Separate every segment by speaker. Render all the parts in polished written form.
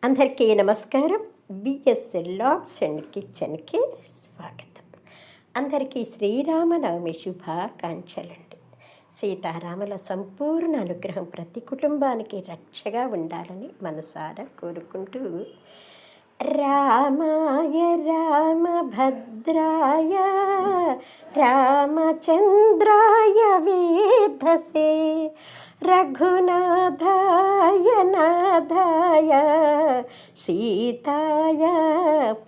Speaker 1: అందరికీ నమస్కారం. BSL logs and కిచెన్కి స్వాగతం. అందరికీ శ్రీరామనవమి శుభాకాంక్షలండి. సీతారాముల సంపూర్ణ అనుగ్రహం ప్రతి కుటుంబానికి రక్షగా ఉండాలని మనసారా కోరుకుంటూ, రామాయ రామభద్రాయ రామచంద్రాయ వేధసే రఘునాథాయ నాథాయ సీతాయ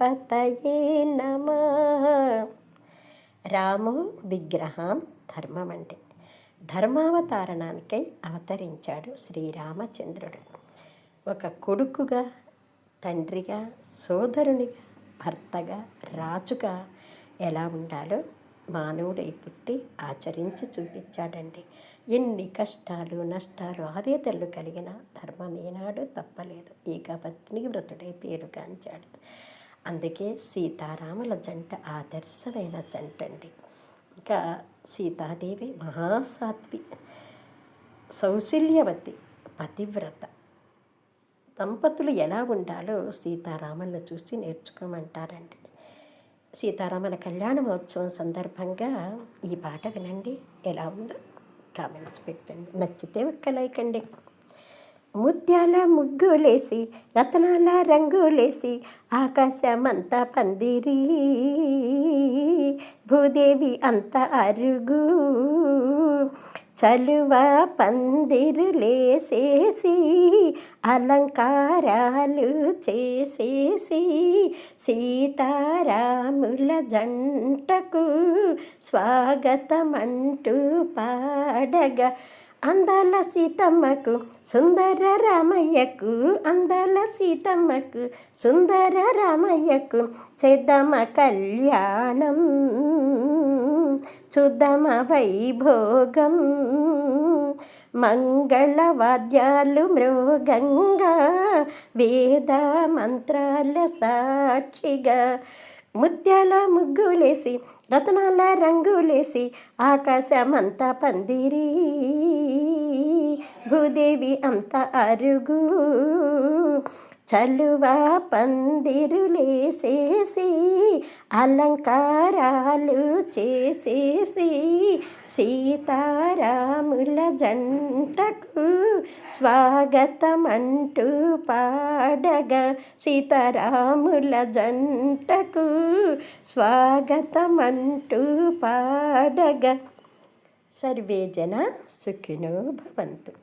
Speaker 1: పతయే నమః. రామో విగ్రహం ధర్మం అంటే ధర్మావతారణానికై అవతరించాడు శ్రీరామచంద్రుడు. ఒక కొడుకుగా, తండ్రిగా, సోదరునిగా, భర్తగా, రాజుగా ఎలా ఉండాలో మానవుడై పుట్టి ఆచరించి చూపించాడండి. ఎన్ని కష్టాలు, నష్టాలు, ఆవేదనలు కలిగిన ధర్మం ఈనాడు తప్పలేదు. ఏకపత్ని వ్రతుడై పేరుగాంచాడు. అందుకే సీతారాముల జంట ఆదర్శమైన జంట అండి. ఇంకా సీతాదేవి మహాసాత్వి, సౌశల్యవతి, పతివ్రత. దంపతులు ఎలా ఉండాలో సీతారాములను చూసి నేర్చుకోమంటారండి. సీతారాముల కళ్యాణ మహోత్సవం సందర్భంగా ఈ పాట వినండి. ఎలా ఉందో కామెంట్స్ పెట్టండి. నచ్చితే ఒక్క లైక్ అండి. ముత్యాల ముగ్గులేసి, రతనాల రంగులేసి, ఆకాశమంతా పందిరి, భూదేవి అంత అరుగు, చలువ పందిరులేసేసి, అలంకారాలు చేసేసి, సీతారాముల జంటకు స్వాగతమంటూ పాడగా, అందాల సీతమ్మకు సుందర రామయ్యకు, అందాల సీతమ్మకు సుందర రామయ్యకు చేద్దామ కళ్యాణం, చూద్దామ వైభోగం, మంగళవాద్యాలు మృగంగా, వేద మంత్రాల సాక్షిగా, ముత్యాల ముగ్గులేసి, రతనాల రంగులేసి, ఆకాశమంతా పందిరి, భూదేవి అంత అరుగు, చలువ పందిరులేసేసి, అలంకారాలు చేసేసి, సీతారాముల జంటకు స్వాగతమంటూ పాడగా, సీతారాముల జంటకు స్వాగతమంటూ పాడగా. సర్వే జన సుఖినో భవంతు.